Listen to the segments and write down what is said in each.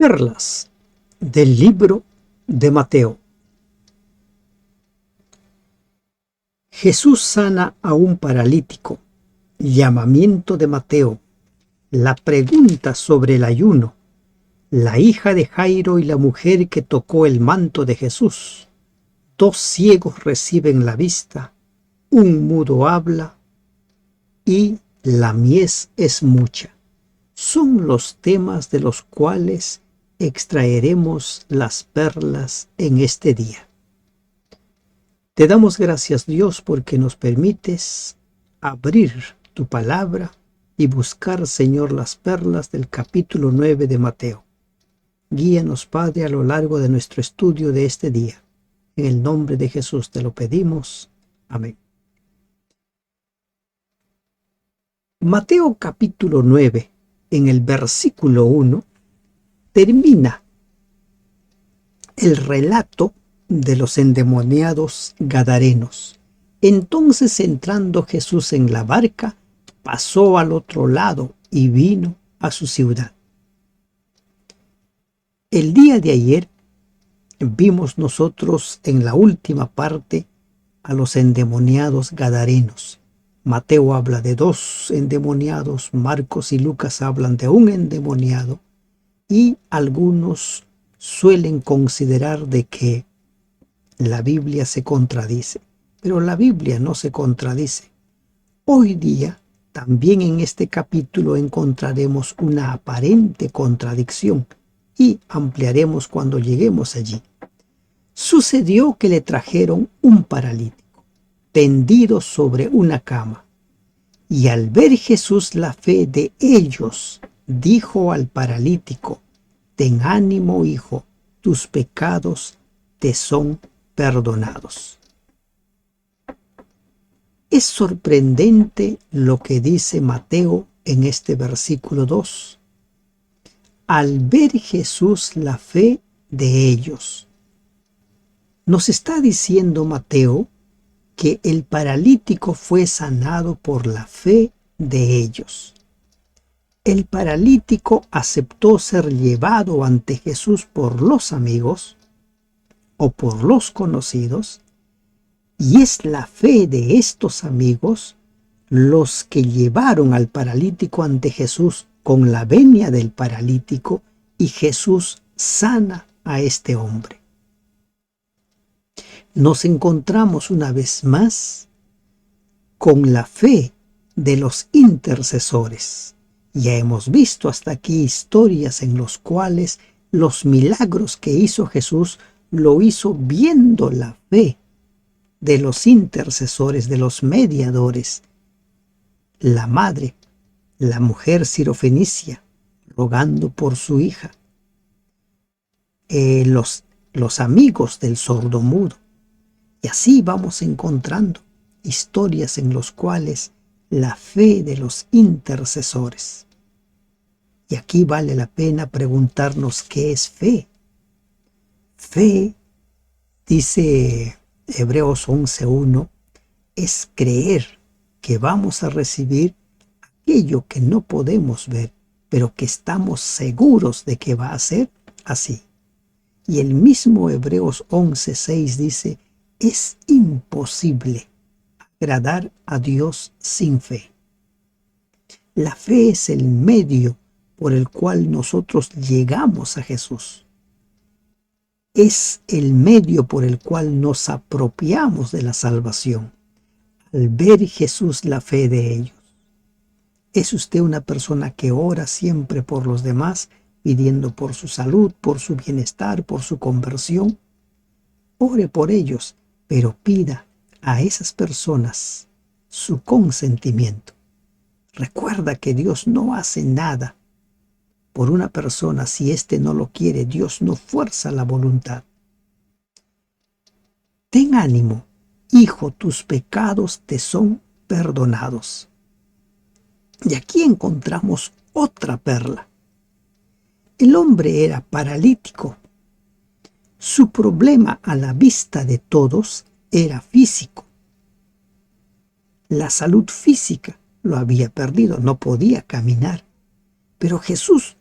Perlas del libro de Mateo. Jesús sana a un paralítico. Llamamiento de Mateo. La pregunta sobre el ayuno. La hija de Jairo y la mujer que tocó el manto de Jesús. 2 ciegos reciben la vista. Un mudo habla. Y la mies es mucha. Son los temas de los cuales extraeremos las perlas en este día. Te damos gracias, Dios, porque nos permites abrir tu palabra y buscar, Señor, las perlas del capítulo 9 de Mateo. Guíanos, Padre, a lo largo de nuestro estudio de este día. En el nombre de Jesús te lo pedimos. Amén. Mateo capítulo 9, en el versículo 1, termina el relato de los endemoniados gadarenos. Entonces, entrando Jesús en la barca, pasó al otro lado y vino a su ciudad. El día de ayer vimos nosotros en la última parte a los endemoniados gadarenos. Mateo habla de 2 endemoniados, Marcos y Lucas hablan de un endemoniado, y algunos suelen considerar de que la Biblia se contradice, pero la Biblia no se contradice. Hoy día, también en este capítulo encontraremos una aparente contradicción y ampliaremos cuando lleguemos allí. Sucedió que le trajeron un paralítico, tendido sobre una cama, y al ver Jesús la fe de ellos, dijo al paralítico: ten ánimo, hijo, tus pecados te son perdonados. Es sorprendente lo que dice Mateo en este versículo 2. Al ver Jesús la fe de ellos. Nos está diciendo Mateo que el paralítico fue sanado por la fe de ellos. El paralítico aceptó ser llevado ante Jesús por los amigos o por los conocidos, y es la fe de estos amigos los que llevaron al paralítico ante Jesús con la venia del paralítico, y Jesús sana a este hombre. Nos encontramos una vez más con la fe de los intercesores. Ya hemos visto hasta aquí historias en las cuales los milagros que hizo Jesús lo hizo viendo la fe de los intercesores, de los mediadores. La madre, la mujer sirofenicia, rogando por su hija. Los amigos del sordomudo. Y así vamos encontrando historias en las cuales la fe de los intercesores. Y aquí vale la pena preguntarnos qué es fe. Fe, dice Hebreos 11:1, es creer que vamos a recibir aquello que no podemos ver, pero que estamos seguros de que va a ser así. Y el mismo Hebreos 11:6 dice: es imposible agradar a Dios sin fe. La fe es el medio por el cual nosotros llegamos a Jesús. Es el medio por el cual nos apropiamos de la salvación. Al ver Jesús la fe de ellos. ¿Es usted una persona que ora siempre por los demás, pidiendo por su salud, por su bienestar, por su conversión? Ore por ellos, pero pida a esas personas su consentimiento. Recuerda que Dios no hace nada por una persona si éste no lo quiere. Dios no fuerza la voluntad. Ten ánimo, hijo, tus pecados te son perdonados. Y aquí encontramos otra perla. El hombre era paralítico. Su problema a la vista de todos era físico. La salud física lo había perdido, no podía caminar. Pero Jesús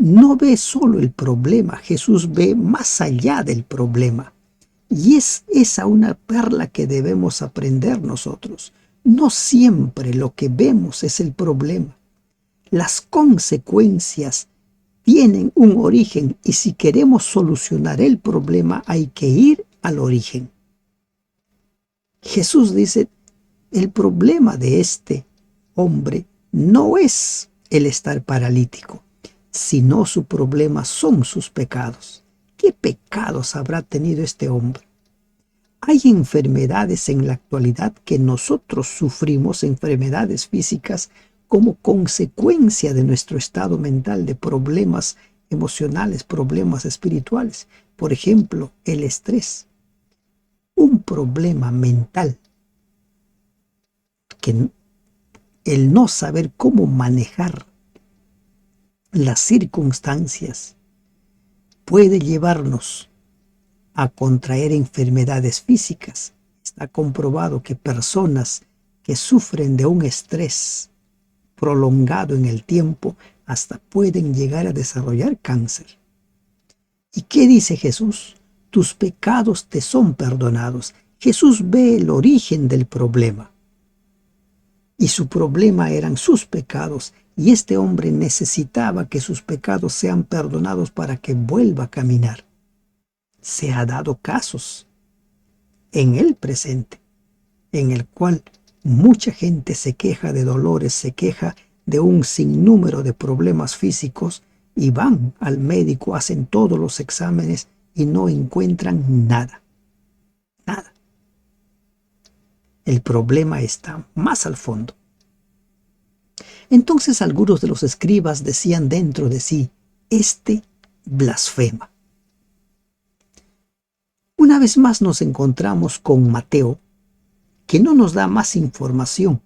no ve solo el problema, Jesús ve más allá del problema. Y es esa una perla que debemos aprender nosotros. No siempre lo que vemos es el problema. Las consecuencias tienen un origen y si queremos solucionar el problema hay que ir al origen. Jesús dice, el problema de este hombre no es el estar paralítico, sino su problema son sus pecados. ¿Qué pecados habrá tenido este hombre? Hay enfermedades en la actualidad que nosotros sufrimos, enfermedades físicas, como consecuencia de nuestro estado mental, de problemas emocionales, problemas espirituales. Por ejemplo, el estrés. Un problema mental que el no saber cómo manejar las circunstancias puede llevarnos a contraer enfermedades físicas. Está comprobado que personas que sufren de un estrés prolongado en el tiempo hasta pueden llegar a desarrollar cáncer. ¿Y qué dice Jesús? Tus pecados te son perdonados. Jesús ve el origen del problema. Y su problema eran sus pecados, y este hombre necesitaba que sus pecados sean perdonados para que vuelva a caminar. Se ha dado casos en el presente, en el cual mucha gente se queja de dolores, se queja de un sinnúmero de problemas físicos y van al médico, hacen todos los exámenes y no encuentran nada. Nada. El problema está más al fondo. Entonces algunos de los escribas decían dentro de sí, este blasfema. Una vez más nos encontramos con Mateo, que no nos da más información,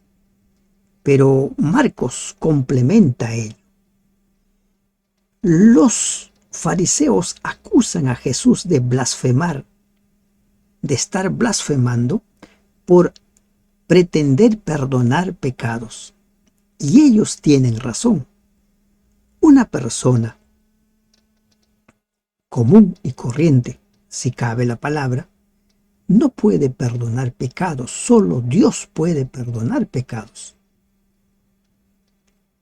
pero Marcos complementa ello. Los fariseos acusan a Jesús de blasfemar, de estar blasfemando por pretender perdonar pecados. Y ellos tienen razón. Una persona común y corriente, si cabe la palabra, no puede perdonar pecados, solo Dios puede perdonar pecados.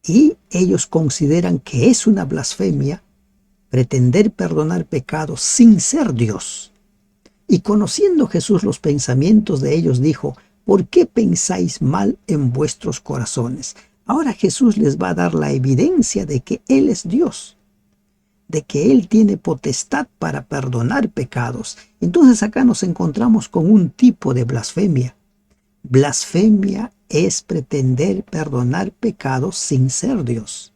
Y ellos consideran que es una blasfemia pretender perdonar pecados sin ser Dios. Y conociendo Jesús los pensamientos de ellos, dijo, ¿por qué pensáis mal en vuestros corazones? Ahora Jesús les va a dar la evidencia de que Él es Dios, de que Él tiene potestad para perdonar pecados. Entonces acá nos encontramos con un tipo de blasfemia. Blasfemia es pretender perdonar pecados sin ser Dios.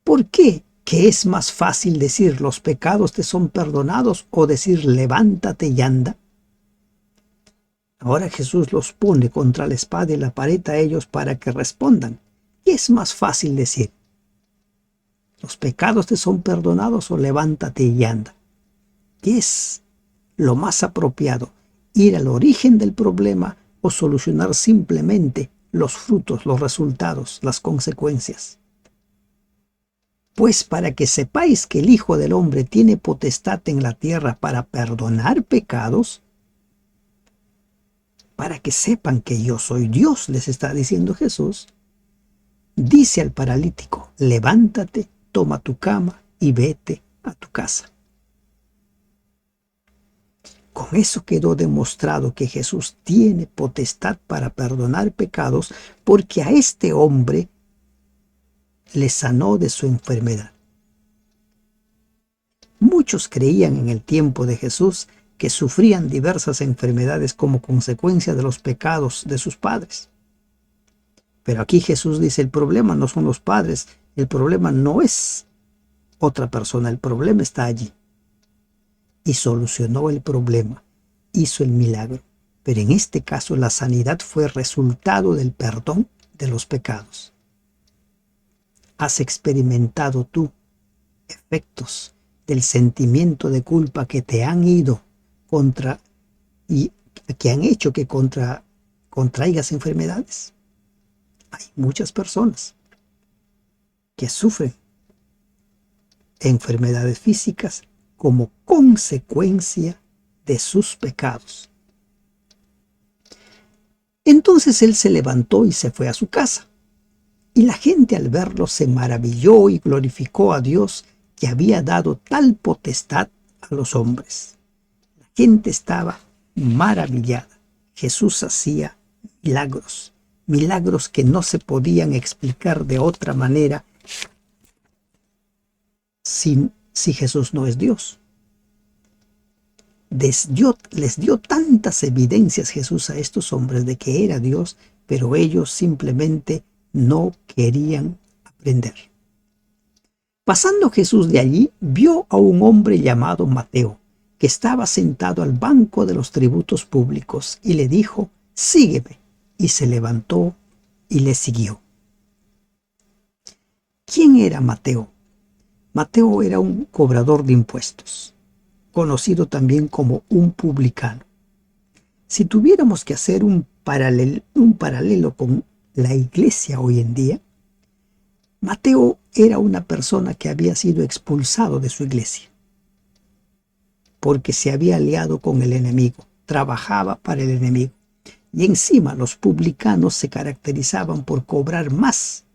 ¿Por qué? ¿Que es más fácil decir los pecados te son perdonados o decir levántate y anda? Ahora Jesús los pone contra la espada y la pared a ellos para que respondan. ¿Qué es más fácil decir? ¿Los pecados te son perdonados o levántate y anda? ¿Qué es lo más apropiado? ¿Ir al origen del problema o solucionar simplemente los frutos, los resultados, las consecuencias? Pues para que sepáis que el Hijo del Hombre tiene potestad en la tierra para perdonar pecados, para que sepan que yo soy Dios, les está diciendo Jesús, dice al paralítico, levántate, toma tu cama y vete a tu casa. Con eso quedó demostrado que Jesús tiene potestad para perdonar pecados porque a este hombre le sanó de su enfermedad. Muchos creían en el tiempo de Jesús que sufrían diversas enfermedades como consecuencia de los pecados de sus padres. Pero aquí Jesús dice, el problema no son los padres, el problema no es otra persona, el problema está allí. Y solucionó el problema, hizo el milagro. Pero en este caso la sanidad fue resultado del perdón de los pecados. ¿Has experimentado tú efectos del sentimiento de culpa que te han ido contra y que han hecho que contraigas enfermedades? Hay muchas personas que sufren enfermedades físicas como consecuencia de sus pecados. Entonces él se levantó y se fue a su casa. Y la gente al verlo se maravilló y glorificó a Dios que había dado tal potestad a los hombres. La gente estaba maravillada. Jesús hacía milagros, milagros que no se podían explicar de otra manera si Jesús no es Dios. Les dio tantas evidencias Jesús a estos hombres de que era Dios, pero ellos simplemente no querían aprender. Pasando Jesús de allí, vio a un hombre llamado Mateo, que estaba sentado al banco de los tributos públicos, y le dijo: «Sígueme». Y se levantó y le siguió. ¿Quién era Mateo? Mateo era un cobrador de impuestos, conocido también como un publicano. Si tuviéramos que hacer un paralelo con la iglesia hoy en día, Mateo era una persona que había sido expulsado de su iglesia porque se había aliado con el enemigo, trabajaba para el enemigo. Y encima los publicanos se caracterizaban por cobrar más.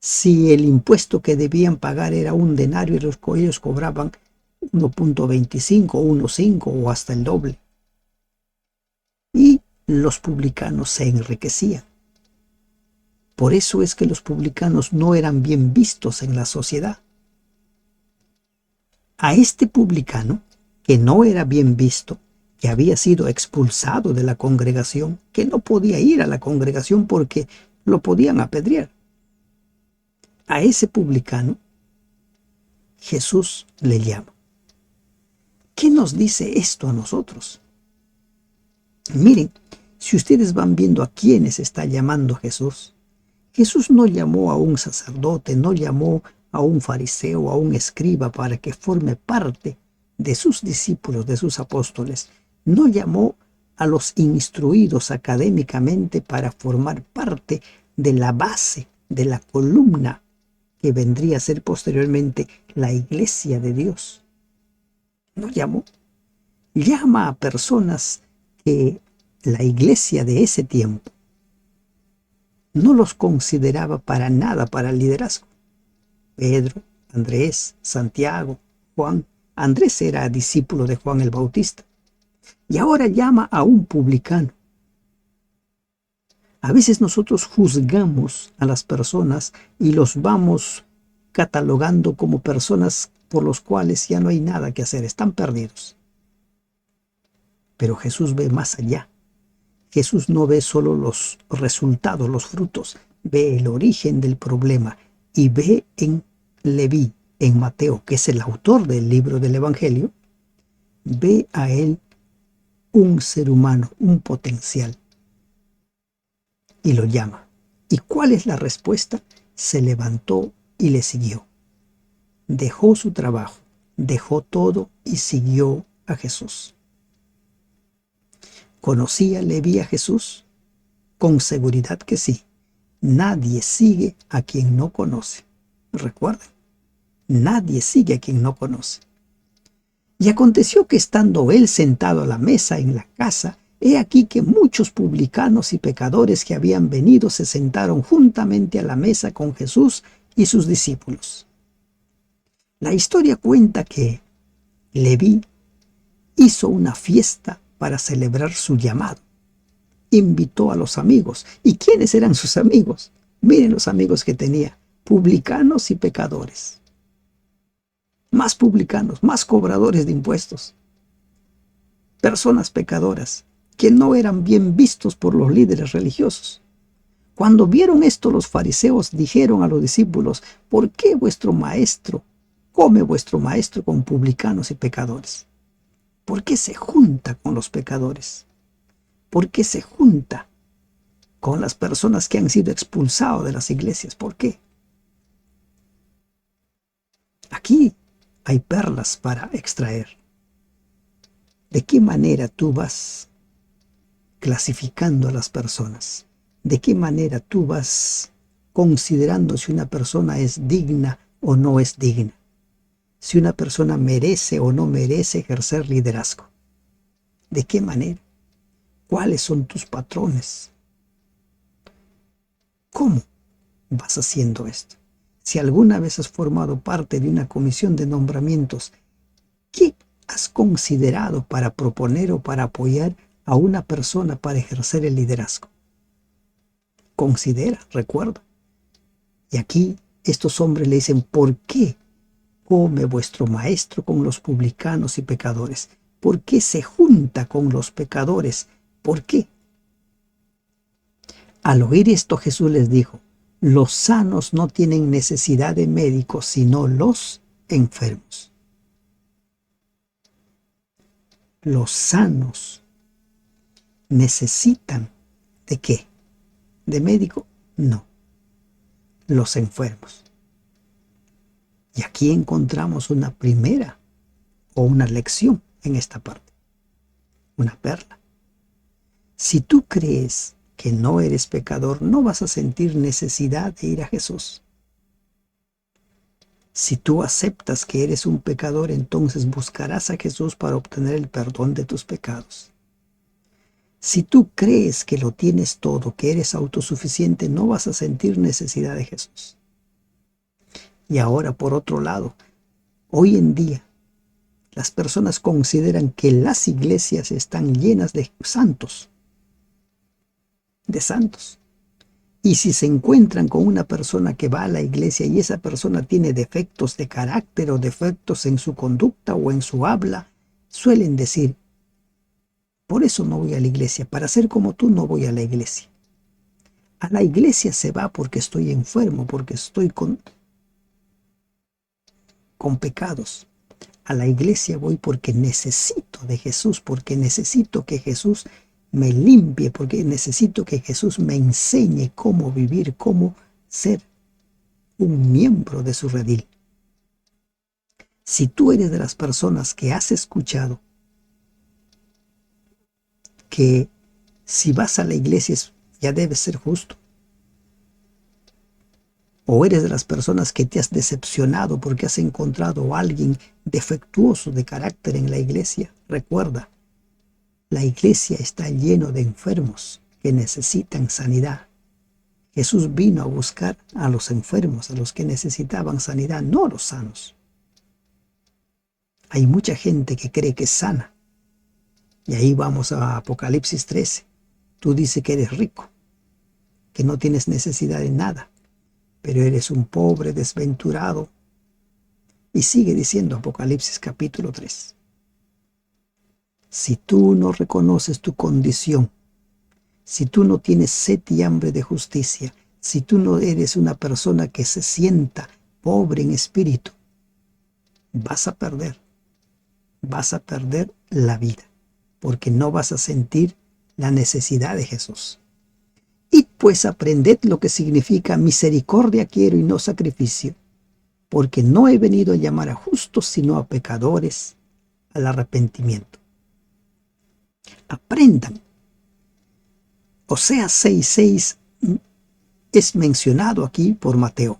Si el impuesto que debían pagar era un denario, ellos cobraban 1.25, 1.5 o hasta el doble. Y los publicanos se enriquecían. Por eso es que los publicanos no eran bien vistos en la sociedad. A este publicano, que no era bien visto, que había sido expulsado de la congregación, que no podía ir a la congregación porque lo podían apedrear, a ese publicano Jesús le llama. ¿Qué nos dice esto a nosotros? Miren, si ustedes van viendo a quiénes está llamando Jesús, Jesús no llamó a un sacerdote, no llamó a un fariseo, a un escriba para que forme parte de sus discípulos, de sus apóstoles. No llamó a los instruidos académicamente para formar parte de la base, de la columna que vendría a ser posteriormente la iglesia de Dios. No llamó. Llama a personas que la iglesia de ese tiempo no los consideraba para nada para el liderazgo. Pedro, Andrés, Santiago, Juan. Andrés era discípulo de Juan el Bautista. Y ahora llama a un publicano. A veces nosotros juzgamos a las personas y los vamos catalogando como personas por los cuales ya no hay nada que hacer, están perdidos. Pero Jesús ve más allá. Jesús no ve solo los resultados, los frutos, ve el origen del problema y ve en Leví, en Mateo, que es el autor del libro del Evangelio, ve a él un ser humano, un potencial, y lo llama. ¿Y cuál es la respuesta? Se levantó y le siguió. Dejó su trabajo, dejó todo y siguió a Jesús. ¿Conocía Leví a Jesús? Con seguridad que sí. Nadie sigue a quien no conoce. Recuerden, nadie sigue a quien no conoce. Y aconteció que estando él sentado a la mesa en la casa, he aquí que muchos publicanos y pecadores que habían venido se sentaron juntamente a la mesa con Jesús y sus discípulos. La historia cuenta que Leví hizo una fiesta para celebrar su llamado. Invitó a los amigos. ¿Y quiénes eran sus amigos? Miren los amigos que tenía: publicanos y pecadores. Más publicanos, más cobradores de impuestos. Personas pecadoras que no eran bien vistos por los líderes religiosos. Cuando vieron esto, los fariseos dijeron a los discípulos: ¿por qué vuestro maestro come vuestro maestro con publicanos y pecadores? ¿Por qué se junta con los pecadores? ¿Por qué se junta con las personas que han sido expulsadas de las iglesias? ¿Por qué? Aquí hay perlas para extraer. ¿De qué manera tú vas clasificando a las personas? ¿De qué manera tú vas considerando si una persona es digna o no es digna? si una persona merece o no merece ejercer liderazgo. ¿De qué manera? ¿Cuáles son tus patrones? ¿Cómo vas haciendo esto? Si alguna vez has formado parte de una comisión de nombramientos, ¿qué has considerado para proponer o para apoyar a una persona para ejercer el liderazgo? Considera, recuerda. Y aquí estos hombres le dicen, ¿por qué come vuestro maestro con los publicanos y pecadores? ¿Por qué se junta con los pecadores? ¿Por qué? Al oír esto Jesús les dijo, los sanos no tienen necesidad de médicos, sino los enfermos. Los sanos necesitan ¿de qué? ¿De médico? No. Los enfermos. Y aquí encontramos una primera o una lección en esta parte. Una perla. Si tú crees que no eres pecador, no vas a sentir necesidad de ir a Jesús. Si tú aceptas que eres un pecador, entonces buscarás a Jesús para obtener el perdón de tus pecados. Si tú crees que lo tienes todo, que eres autosuficiente, no vas a sentir necesidad de Jesús. Y ahora, por otro lado, hoy en día, las personas consideran que las iglesias están llenas de santos. Y si se encuentran con una persona que va a la iglesia y esa persona tiene defectos de carácter o defectos en su conducta o en su habla, suelen decir, por eso no voy a la iglesia, para ser como tú no voy a la iglesia. A la iglesia se va porque estoy enfermo, porque estoy con pecados. A la iglesia voy porque necesito de Jesús, porque necesito que Jesús me limpie, porque necesito que Jesús me enseñe cómo vivir, cómo ser un miembro de su redil. Si tú eres de las personas que has escuchado que si vas a la iglesia ya debes ser justo, o eres de las personas que te has decepcionado porque has encontrado a alguien defectuoso de carácter en la iglesia, recuerda, la iglesia está lleno de enfermos que necesitan sanidad. Jesús vino a buscar a los enfermos, a los que necesitaban sanidad, no a los sanos. Hay mucha gente que cree que es sana. Y ahí vamos a Apocalipsis 13. Tú dices que eres rico, que no tienes necesidad de nada, pero eres un pobre desventurado. Y sigue diciendo Apocalipsis capítulo 3. Si tú no reconoces tu condición, si tú no tienes sed y hambre de justicia, si tú no eres una persona que se sienta pobre en espíritu, vas a perder la vida, porque no vas a sentir la necesidad de Jesús. Y pues aprended lo que significa misericordia quiero y no sacrificio, porque no he venido a llamar a justos, sino a pecadores al arrepentimiento. Aprendan. Oseas 6:6 es mencionado aquí por Mateo.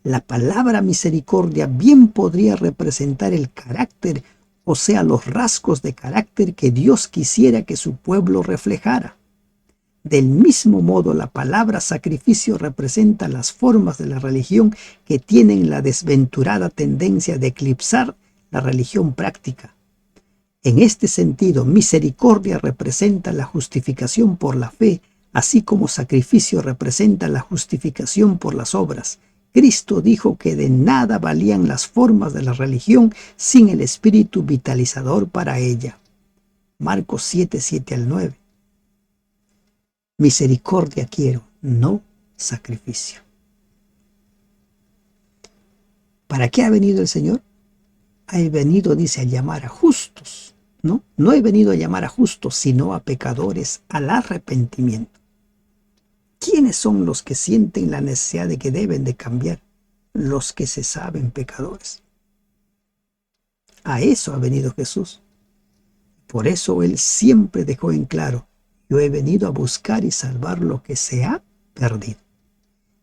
La palabra misericordia bien podría representar el carácter, o sea, los rasgos de carácter que Dios quisiera que su pueblo reflejara. Del mismo modo, la palabra sacrificio representa las formas de la religión que tienen la desventurada tendencia de eclipsar la religión práctica. En este sentido, misericordia representa la justificación por la fe, así como sacrificio representa la justificación por las obras. Cristo dijo que de nada valían las formas de la religión sin el espíritu vitalizador para ella. Marcos 7:7-9. Misericordia quiero, no sacrificio. ¿Para qué ha venido el Señor? Ha venido, dice, a llamar a justos, ¿no? No he venido a llamar a justos, sino a pecadores al arrepentimiento. ¿Quiénes son los que sienten la necesidad de que deben de cambiar? Los que se saben pecadores. A eso ha venido Jesús. Por eso Él siempre dejó en claro, yo he venido a buscar y salvar lo que se ha perdido.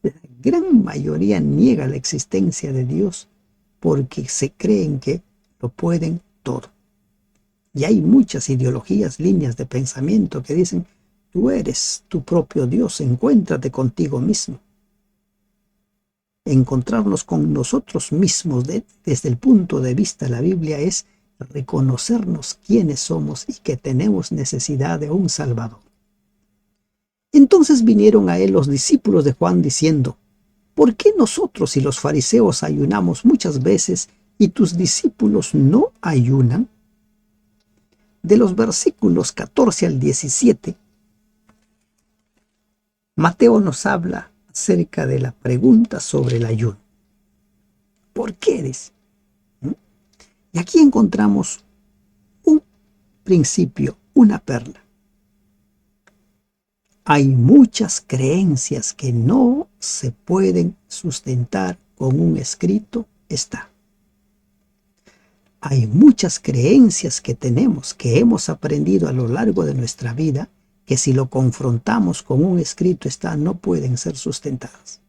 La gran mayoría niega la existencia de Dios porque se creen que lo pueden todo. Y hay muchas ideologías, líneas de pensamiento que dicen, tú eres tu propio Dios, encuéntrate contigo mismo. Encontrarnos con nosotros mismos desde el punto de vista de la Biblia es reconocernos quiénes somos y que tenemos necesidad de un Salvador. Entonces vinieron a él los discípulos de Juan diciendo, ¿por qué nosotros y los fariseos ayunamos muchas veces y tus discípulos no ayunan? De los versículos 14 al 17, Mateo nos habla acerca de la pregunta sobre el ayuno. ¿Por qué eres? Y aquí encontramos un principio, una perla. Hay muchas creencias que no se pueden sustentar con un escrito está. Hay muchas creencias que tenemos, que hemos aprendido a lo largo de nuestra vida, que si lo confrontamos con un escrito está, no pueden ser sustentadas.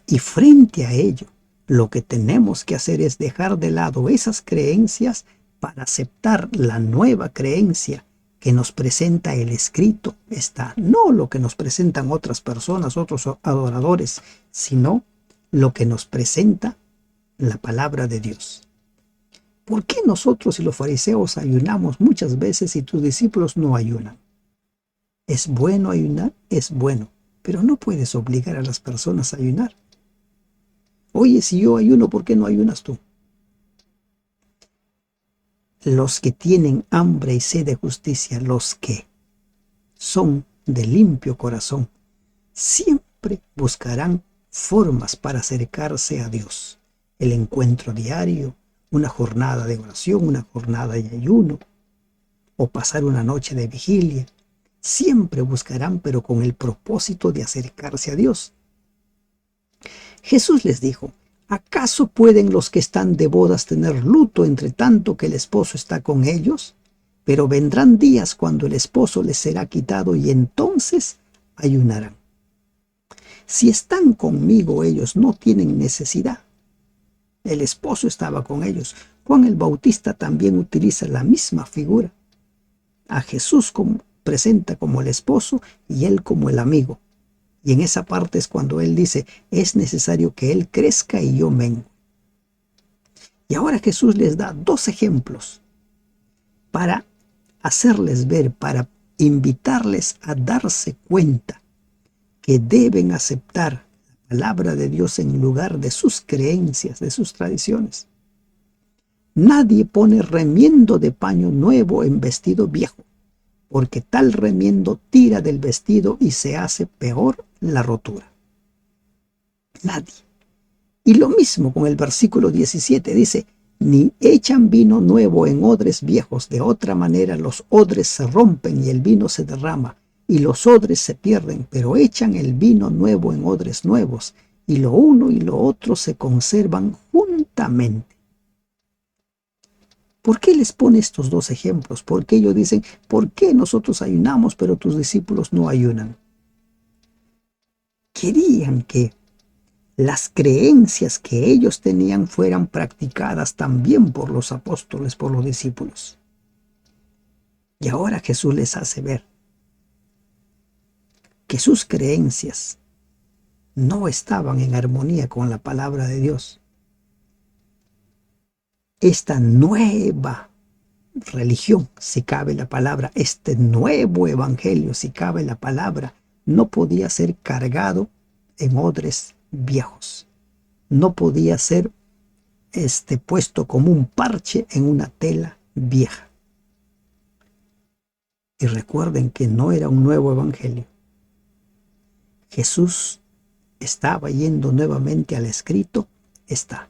Y frente a ello, lo que tenemos que hacer es dejar de lado esas creencias para aceptar la nueva creencia que nos presenta el escrito está, no lo que nos presentan otras personas, otros adoradores, sino lo que nos presenta la palabra de Dios. ¿Por qué nosotros y los fariseos ayunamos muchas veces y tus discípulos no ayunan? ¿Es bueno ayunar? Es bueno, pero no puedes obligar a las personas a ayunar. Oye, si yo ayuno, ¿por qué no ayunas tú? Los que tienen hambre y sed de justicia, los que son de limpio corazón, siempre buscarán formas para acercarse a Dios. El encuentro diario, una jornada de oración, una jornada de ayuno, o pasar una noche de vigilia. Siempre buscarán, pero con el propósito de acercarse a Dios. Jesús les dijo, ¿acaso pueden los que están de bodas tener luto entre tanto que el esposo está con ellos? Pero vendrán días cuando el esposo les será quitado y entonces ayunarán. Si están conmigo ellos no tienen necesidad. El esposo estaba con ellos. Juan el Bautista también utiliza la misma figura. A Jesús presenta como el esposo y él como el amigo. Y en esa parte es cuando él dice, es necesario que él crezca y yo mengue. Y ahora Jesús les da dos ejemplos para hacerles ver, para invitarles a darse cuenta que deben aceptar la palabra de Dios en lugar de sus creencias, de sus tradiciones. Nadie pone remiendo de paño nuevo en vestido viejo, porque tal remiendo tira del vestido y se hace peor la rotura. Nadie. Y lo mismo con el versículo 17 dice, ni echan vino nuevo en odres viejos, de otra manera los odres se rompen y el vino se derrama, y los odres se pierden, pero echan el vino nuevo en odres nuevos, y lo uno y lo otro se conservan juntamente. ¿Por qué les pone estos dos ejemplos? Porque ellos dicen, ¿por qué nosotros ayunamos pero tus discípulos no ayunan? Querían que las creencias que ellos tenían fueran practicadas también por los apóstoles, por los discípulos. Y ahora Jesús les hace ver que sus creencias no estaban en armonía con la palabra de Dios. Esta nueva religión, si cabe la palabra, este nuevo evangelio, si cabe la palabra, no podía ser cargado en odres viejos. No podía ser puesto como un parche en una tela vieja. Y recuerden que no era un nuevo evangelio. Jesús estaba yendo nuevamente al escrito, está.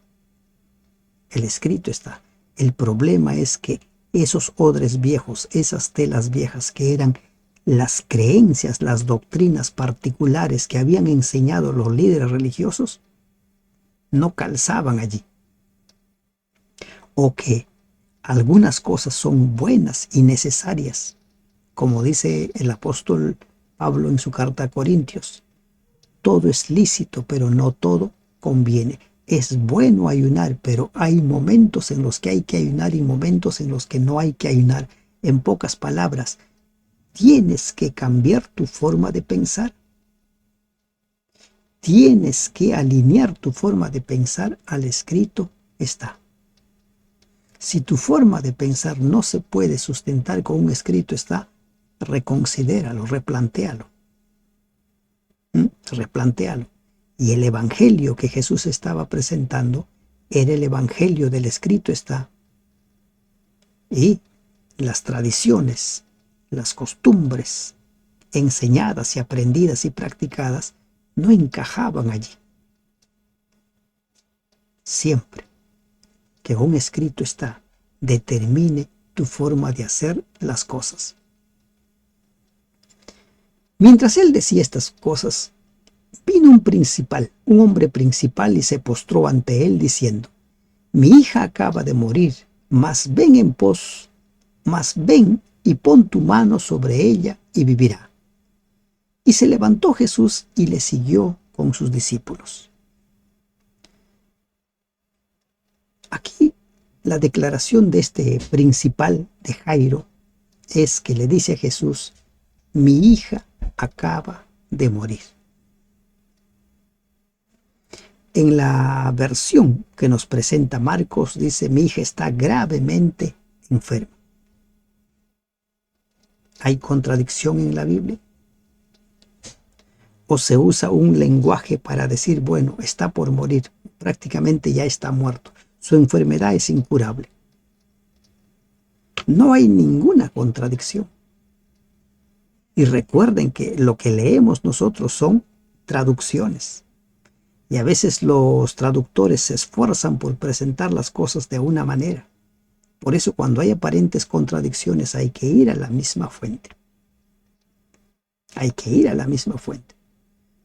El escrito está. El problema es que esos odres viejos, esas telas viejas que eran las creencias, las doctrinas particulares que habían enseñado los líderes religiosos, no calzaban allí. O que algunas cosas son buenas y necesarias, como dice el apóstol Pablo en su carta a Corintios. Todo es lícito, pero no todo conviene. Es bueno ayunar, pero hay momentos en los que hay que ayunar y momentos en los que no hay que ayunar. En pocas palabras, tienes que cambiar tu forma de pensar. Tienes que alinear tu forma de pensar al escrito está. Si tu forma de pensar no se puede sustentar con un escrito está, reconsidéralo, replantéalo. Replantéalo. Y el evangelio que Jesús estaba presentando era el evangelio del escrito está. Y las tradiciones, las costumbres enseñadas y aprendidas y practicadas no encajaban allí. Siempre que un escrito está, determine tu forma de hacer las cosas. Mientras él decía estas cosas, vino un hombre principal y se postró ante él diciendo: mi hija acaba de morir, mas ven y pon tu mano sobre ella y vivirá. Y se levantó Jesús y le siguió con sus discípulos. Aquí la declaración de este principal de Jairo es que le dice a Jesús: mi hija acaba de morir. En la versión que nos presenta Marcos dice: mi hija está gravemente enferma. ¿Hay contradicción en la Biblia? ¿O se usa un lenguaje para decir, bueno, está por morir, prácticamente ya está muerto, su enfermedad es incurable? No hay ninguna contradicción. Y recuerden que lo que leemos nosotros son traducciones. Y a veces los traductores se esfuerzan por presentar las cosas de una manera. Por eso cuando hay aparentes contradicciones hay que ir a la misma fuente. Hay que ir a la misma fuente.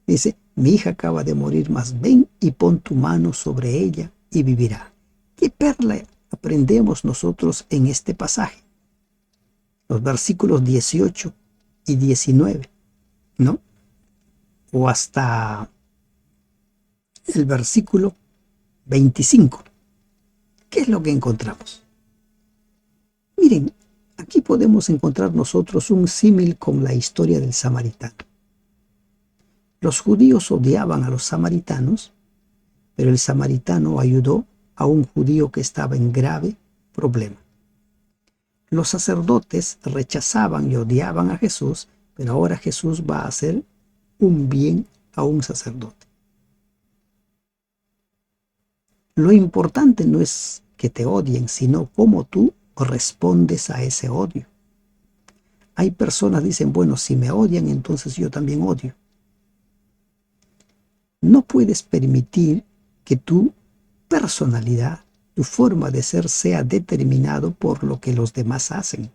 Dice: mi hija acaba de morir, mas ven y pon tu mano sobre ella y vivirá. ¿Qué perla aprendemos nosotros en este pasaje? Los versículos 18 y 19, ¿no? O hasta el versículo 25. ¿Qué es lo que encontramos? Miren, aquí podemos encontrar nosotros un símil con la historia del samaritano. Los judíos odiaban a los samaritanos, pero el samaritano ayudó a un judío que estaba en grave problema. Los sacerdotes rechazaban y odiaban a Jesús, pero ahora Jesús va a hacer un bien a un sacerdote. Lo importante no es que te odien, sino cómo tú respondes a ese odio. Hay personas que dicen, bueno, si me odian, entonces yo también odio. No puedes permitir que tu personalidad, tu forma de ser sea determinado por lo que los demás hacen.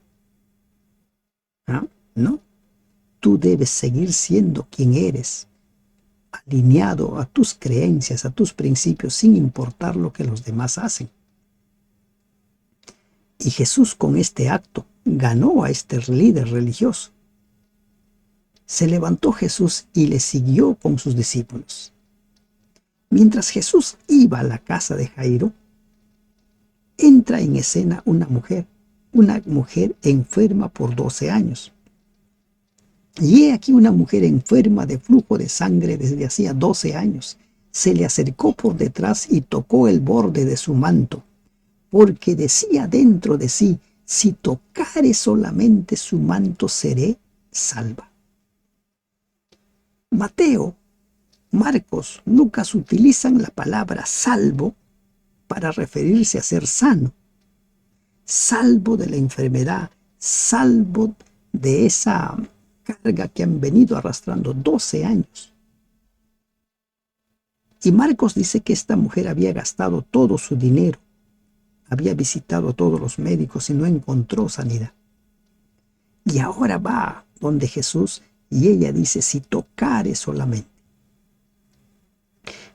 ¿No? Tú debes seguir siendo quien eres, alineado a tus creencias, a tus principios, sin importar lo que los demás hacen. Y Jesús con este acto ganó a este líder religioso. Se levantó Jesús y le siguió con sus discípulos. Mientras Jesús iba a la casa de Jairo, entra en escena una mujer enferma por 12 años. Y he aquí una mujer enferma de flujo de sangre desde hacía 12 años. Se le acercó por detrás y tocó el borde de su manto, porque decía dentro de sí: si tocare solamente su manto, seré salva. Mateo, Marcos, Lucas utilizan la palabra salvo para referirse a ser sano, salvo de la enfermedad, salvo de esa carga que han venido arrastrando 12 años. Y Marcos dice que esta mujer había gastado todo su dinero, había visitado a todos los médicos y no encontró sanidad. Y ahora va donde Jesús y ella dice: si tocare solamente.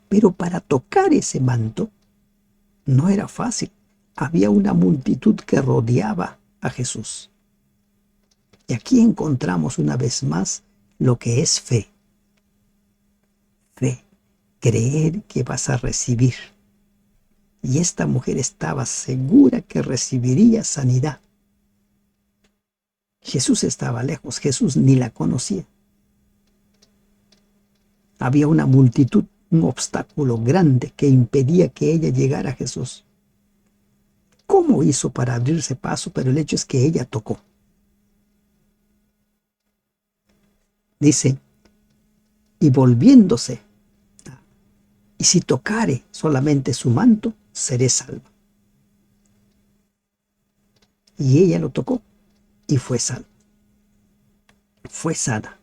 Pero para tocar ese manto no era fácil. Había una multitud que rodeaba a Jesús. Y aquí encontramos una vez más lo que es fe. Fe, creer que vas a recibir. y esta mujer estaba segura que recibiría sanidad. Jesús estaba lejos, Jesús ni la conocía. Había una multitud, un obstáculo grande que impedía que ella llegara a Jesús. ¿Cómo hizo para abrirse paso? Pero el hecho es que ella tocó. Dice, y volviéndose, y si tocare solamente su manto, seré salva. Y ella lo tocó y fue salva. Fue sana.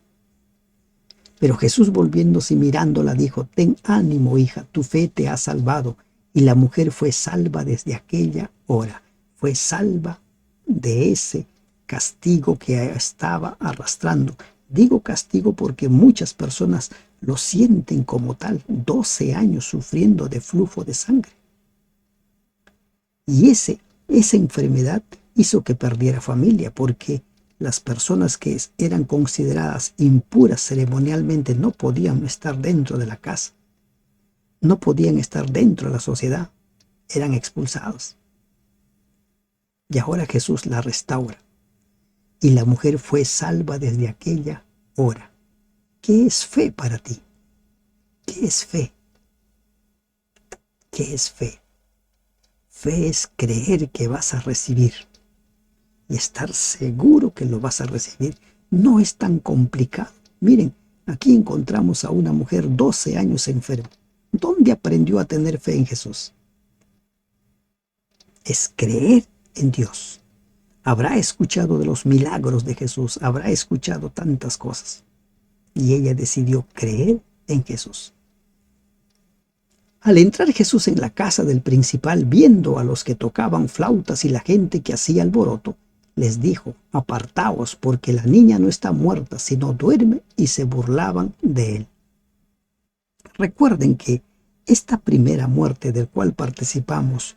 Pero Jesús, volviéndose y mirándola, dijo, ten ánimo, hija, tu fe te ha salvado. Y la mujer fue salva desde aquella hora. Fue salva de ese castigo que estaba arrastrando. Digo castigo porque muchas personas lo sienten como tal. 12 años sufriendo de flujo de sangre. Y esa enfermedad hizo que perdiera familia, porque las personas que eran consideradas impuras ceremonialmente no podían estar dentro de la casa, no podían estar dentro de la sociedad, eran expulsados. Y ahora Jesús la restaura, y la mujer fue salva desde aquella hora. ¿Qué es fe para ti? ¿Qué es fe? ¿Qué es fe? Fe es creer que vas a recibir y estar seguro que lo vas a recibir. No es tan complicado. Miren, aquí encontramos a una mujer 12 años enferma. ¿Dónde aprendió a tener fe en Jesús? Es creer en Dios. Habrá escuchado de los milagros de Jesús, habrá escuchado tantas cosas. Y ella decidió creer en Jesús. Al entrar Jesús en la casa del principal, viendo a los que tocaban flautas y la gente que hacía alboroto, les dijo, apartaos, porque la niña no está muerta, sino duerme, y se burlaban de él. Recuerden que esta primera muerte del cual participamos,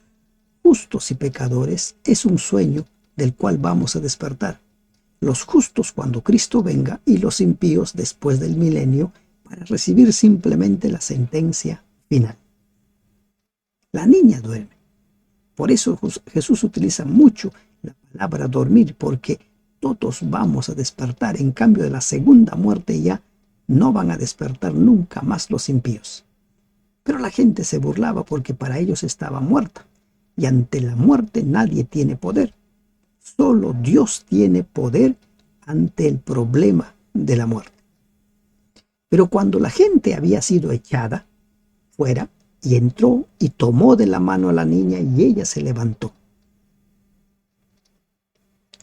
justos y pecadores, es un sueño del cual vamos a despertar. Los justos cuando Cristo venga y los impíos después del milenio para recibir simplemente la sentencia final. La niña duerme. Por eso Jesús utiliza mucho la palabra dormir, porque todos vamos a despertar. En cambio, de la segunda muerte ya no van a despertar nunca más los impíos. Pero la gente se burlaba porque para ellos estaba muerta. Y ante la muerte nadie tiene poder. Solo Dios tiene poder ante el problema de la muerte. Pero cuando la gente había sido echada fuera, y entró y tomó de la mano a la niña, y ella se levantó.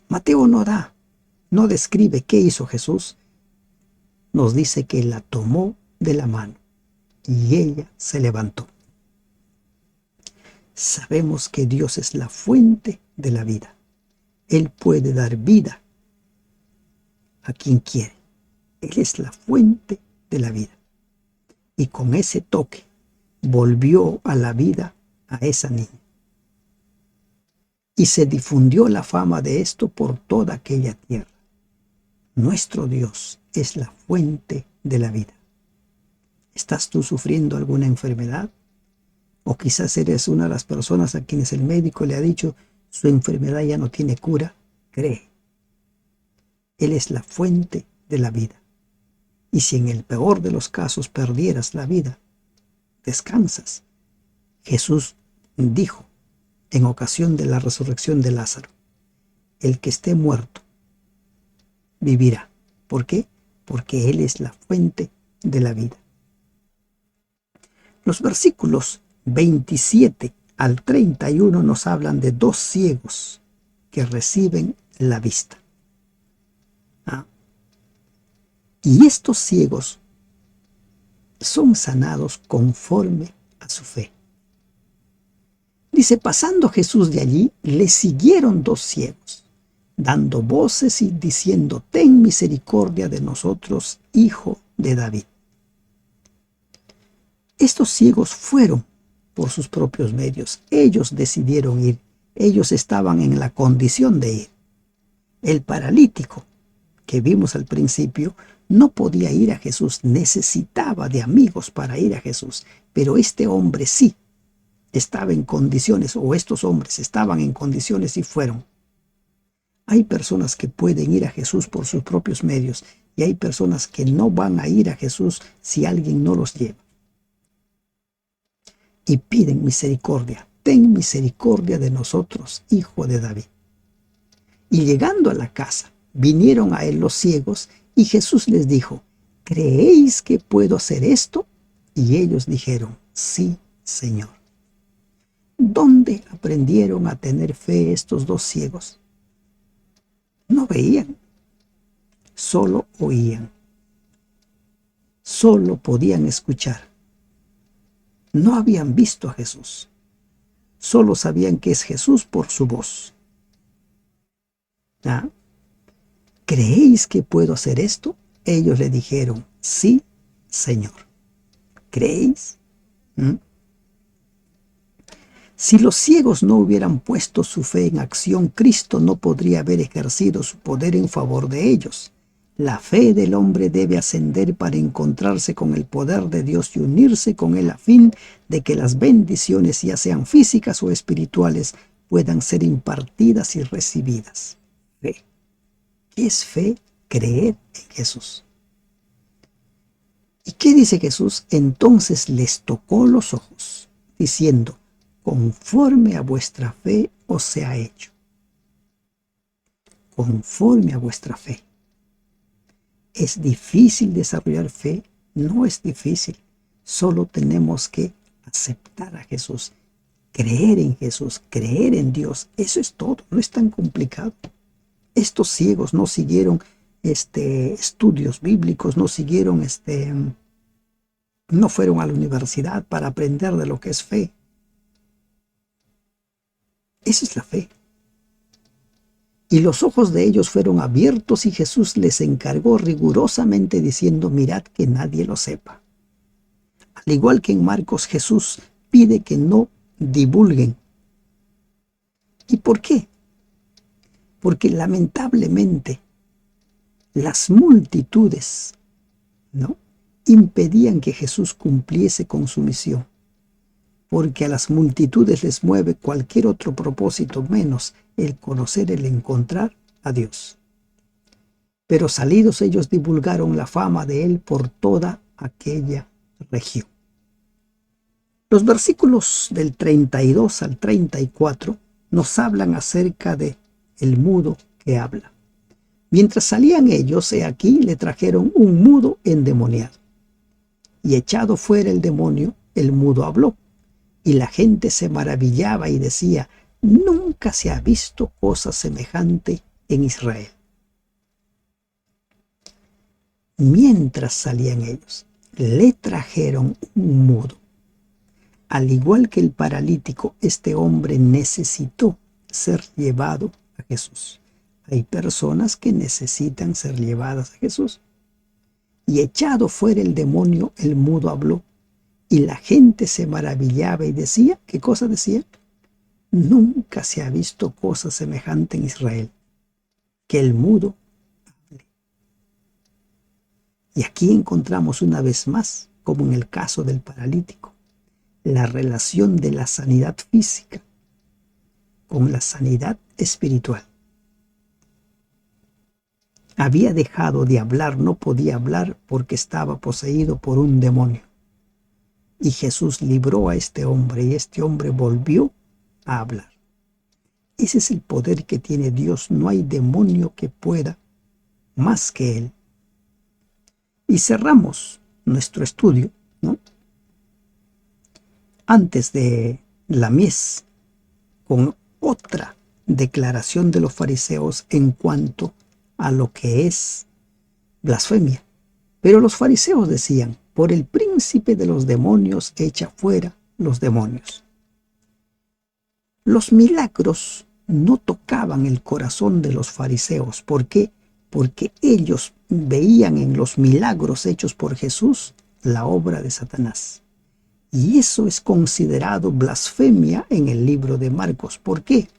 Mateo no describe qué hizo Jesús. Nos dice que la tomó de la mano y ella se levantó. Sabemos que Dios es la fuente de la vida. Él puede dar vida a quien quiere. Él es la fuente de la vida. Y con ese toque volvió a la vida a esa niña. Y se difundió la fama de esto por toda aquella tierra. Nuestro Dios es la fuente de la vida. ¿Estás tú sufriendo alguna enfermedad? O quizás eres una de las personas a quienes el médico le ha dicho su enfermedad ya no tiene cura. Cree. Él es la fuente de la vida. Y si en el peor de los casos perdieras la vida, descansas. Jesús dijo en ocasión de la resurrección de Lázaro, el que esté muerto vivirá. ¿Por qué? Porque Él es la fuente de la vida. Los versículos 27 al 31 nos hablan de dos ciegos que reciben la vista. Y estos ciegos son sanados conforme a su fe. Dice, pasando Jesús de allí, le siguieron dos ciegos, dando voces y diciendo, ten misericordia de nosotros, hijo de David. Estos ciegos fueron por sus propios medios. Ellos decidieron ir. Ellos estaban en la condición de ir. El paralítico que vimos al principio no podía ir a Jesús, necesitaba de amigos para ir a Jesús, pero este hombre sí. estaba en condiciones, o estos hombres estaban en condiciones y fueron. Hay personas que pueden ir a Jesús por sus propios medios y hay personas que no van a ir a Jesús si alguien no los lleva. Y piden misericordia. Ten misericordia de nosotros, hijo de David. Y llegando a la casa, vinieron a él los ciegos y Jesús les dijo, ¿creéis que puedo hacer esto? Y ellos dijeron, sí, Señor. ¿Dónde aprendieron a tener fe estos dos ciegos? No veían, solo oían, solo podían escuchar. No habían visto a Jesús, solo sabían que es Jesús por su voz. ¿Ah? ¿Creéis que puedo hacer esto? Ellos le dijeron, sí, Señor. ¿Creéis? ¿Mm? Si los ciegos no hubieran puesto su fe en acción, Cristo no podría haber ejercido su poder en favor de ellos. La fe del hombre debe ascender para encontrarse con el poder de Dios y unirse con él a fin de que las bendiciones, ya sean físicas o espirituales, puedan ser impartidas y recibidas. Fe. ¿Qué es fe? Creer en Jesús. ¿Y qué dice Jesús? Entonces les tocó los ojos, diciendo, conforme a vuestra fe os sea hecho. Conforme a vuestra fe. ¿Es difícil desarrollar fe? No es difícil. Solo tenemos que aceptar a Jesús, creer en Jesús, creer en Dios. Eso es todo, no es tan complicado. Estos ciegos no siguieron estudios bíblicos, no siguieron no fueron a la universidad para aprender de lo que es fe. Esa es la fe. Y los ojos de ellos fueron abiertos y Jesús les encargó rigurosamente diciendo, mirad que nadie lo sepa. Al igual que en Marcos, Jesús pide que no divulguen. ¿Y por qué? Porque lamentablemente las multitudes, ¿no?, impedían que Jesús cumpliese con su misión. Porque a las multitudes les mueve cualquier otro propósito menos el conocer, el encontrar a Dios. Pero salidos ellos divulgaron la fama de él por toda aquella región. Los versículos del 32 al 34 nos hablan acerca de el mudo que habla. Mientras salían ellos, he aquí, le trajeron un mudo endemoniado. Y echado fuera el demonio, el mudo habló. Y la gente se maravillaba y decía, nunca se ha visto cosa semejante en Israel. Mientras salían ellos, le trajeron un mudo. Al igual que el paralítico, este hombre necesitó ser llevado a Jesús. Hay personas que necesitan ser llevadas a Jesús. Y echado fuera el demonio, el mudo habló. Y la gente se maravillaba y decía, ¿qué cosa decía? Nunca se ha visto cosa semejante en Israel, que el mudo hable. Y aquí encontramos una vez más, como en el caso del paralítico, la relación de la sanidad física con la sanidad espiritual. Había dejado de hablar, no podía hablar porque estaba poseído por un demonio. Y Jesús libró a este hombre y este hombre volvió a hablar. Ese es el poder que tiene Dios. No hay demonio que pueda más que Él. Y cerramos nuestro estudio, ¿no?, antes de la mies, con otra declaración de los fariseos en cuanto a lo que es blasfemia. Pero los fariseos decían, por el príncipe de los demonios echa fuera los demonios. Los milagros no tocaban el corazón de los fariseos. ¿Por qué? Porque ellos veían en los milagros hechos por Jesús la obra de Satanás. Y eso es considerado blasfemia en el libro de Marcos. ¿Por qué?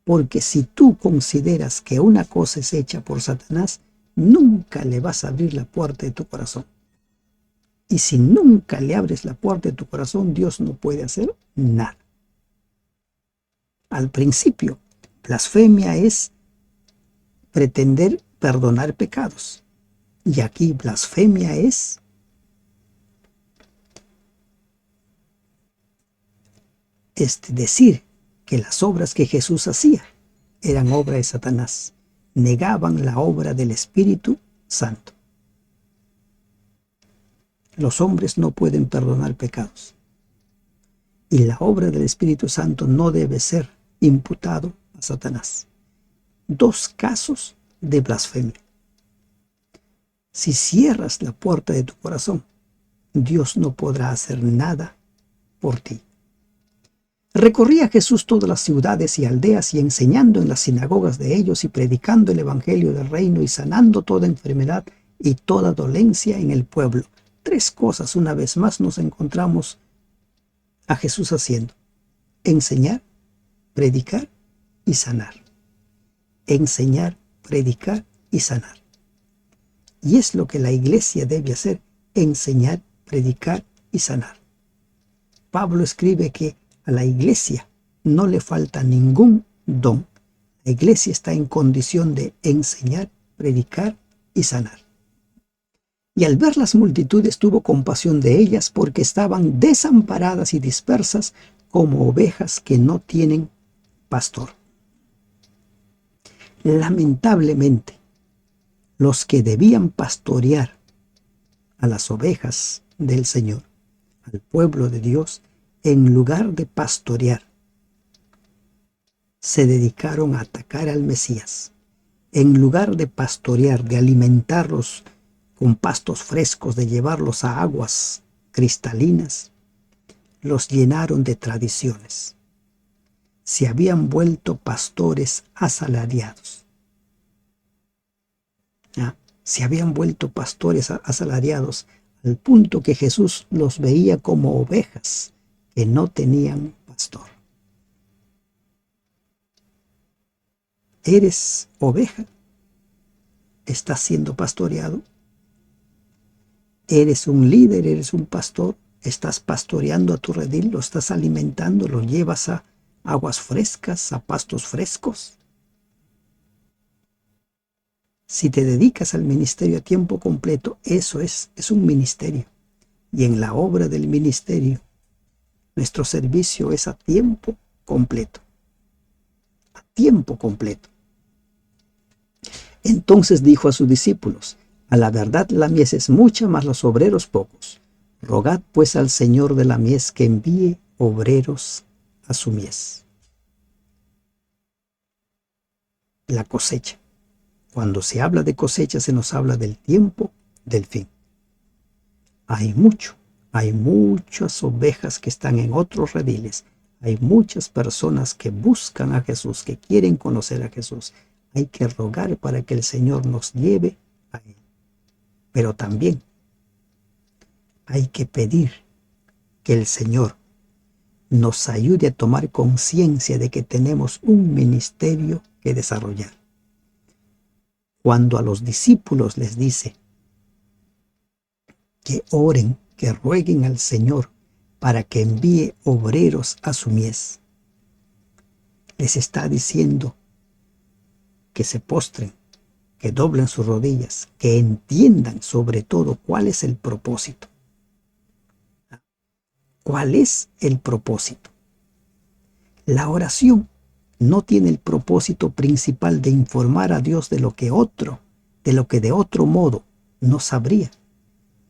Porque si tú consideras que una cosa es hecha por Satanás, nunca le vas a abrir la puerta de tu corazón. Y si nunca le abres la puerta de tu corazón, Dios no puede hacer nada. Al principio, blasfemia es pretender perdonar pecados. Y aquí blasfemia es decir que las obras que Jesús hacía eran obra de Satanás. Negaban la obra del Espíritu Santo. Los hombres no pueden perdonar pecados. Y la obra del Espíritu Santo no debe ser imputado a Satanás. Dos casos de blasfemia. Si cierras la puerta de tu corazón, Dios no podrá hacer nada por ti. Recorría Jesús todas las ciudades y aldeas y enseñando en las sinagogas de ellos y predicando el evangelio del reino y sanando toda enfermedad y toda dolencia en el pueblo. Tres cosas una vez más nos encontramos a Jesús haciendo: enseñar, predicar y sanar. Enseñar, predicar y sanar. Y es lo que la iglesia debe hacer: enseñar, predicar y sanar. Pablo escribe que a la iglesia no le falta ningún don. La iglesia está en condición de enseñar, predicar y sanar. Y al ver las multitudes tuvo compasión de ellas, porque estaban desamparadas y dispersas como ovejas que no tienen pastor. Lamentablemente, los que debían pastorear a las ovejas del Señor, al pueblo de Dios, en lugar de pastorear, se dedicaron a atacar al Mesías. En lugar de pastorear, de alimentarlos con pastos frescos, de llevarlos a aguas cristalinas, los llenaron de tradiciones. Se habían vuelto pastores asalariados. Se habían vuelto pastores asalariados al punto que Jesús los veía como ovejas que no tenían pastor. ¿Eres oveja? ¿Estás siendo pastoreado? ¿Eres un líder? ¿Eres un pastor? ¿Estás pastoreando a tu redil? ¿Lo estás alimentando? ¿Lo llevas a aguas frescas, a pastos frescos? Si te dedicas al ministerio a tiempo completo, eso es un ministerio. Y en la obra del ministerio, nuestro servicio es a tiempo completo. A tiempo completo. Entonces dijo a sus discípulos: a la verdad la mies es mucha, mas los obreros pocos. Rogad pues al Señor de la mies que envíe obreros a su mies. La cosecha. Cuando se habla de cosecha, se nos habla del tiempo del fin. Hay muchas ovejas que están en otros rediles. Hay muchas personas que buscan a Jesús, que quieren conocer a Jesús. Hay que rogar para que el Señor nos lleve a Él. Pero también hay que pedir que el Señor nos ayude a tomar conciencia de que tenemos un ministerio que desarrollar. Cuando a los discípulos les dice que oren, que rueguen al Señor para que envíe obreros a su mies, les está diciendo que se postren, que doblen sus rodillas, que entiendan sobre todo cuál es el propósito. ¿Cuál es el propósito? La oración no tiene el propósito principal de informar a Dios de lo que de otro modo no sabría,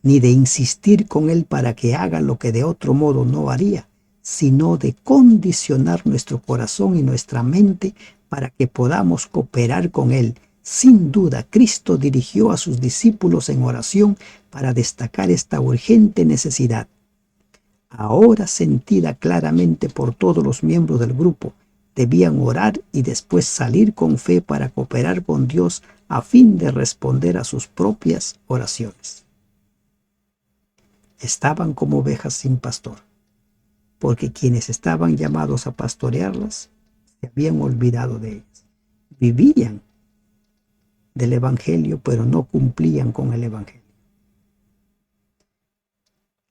ni de insistir con Él para que haga lo que de otro modo no haría, sino de condicionar nuestro corazón y nuestra mente para que podamos cooperar con Él. Sin duda, Cristo dirigió a sus discípulos en oración para destacar esta urgente necesidad, ahora sentida claramente por todos los miembros del grupo. Debían orar y después salir con fe para cooperar con Dios a fin de responder a sus propias oraciones. Estaban como ovejas sin pastor, porque quienes estaban llamados a pastorearlas se habían olvidado de ellas. Vivían del Evangelio, pero no cumplían con el Evangelio.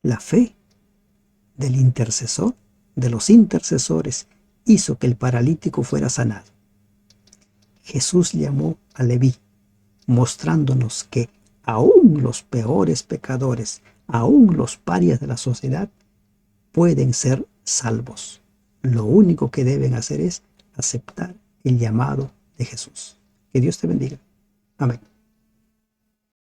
La fe del intercesor, de los intercesores, hizo que el paralítico fuera sanado. Jesús llamó a Leví, mostrándonos que aún los peores pecadores, aún los parias de la sociedad, pueden ser salvos. Lo único que deben hacer es aceptar el llamado de Jesús. Que Dios te bendiga. Amén.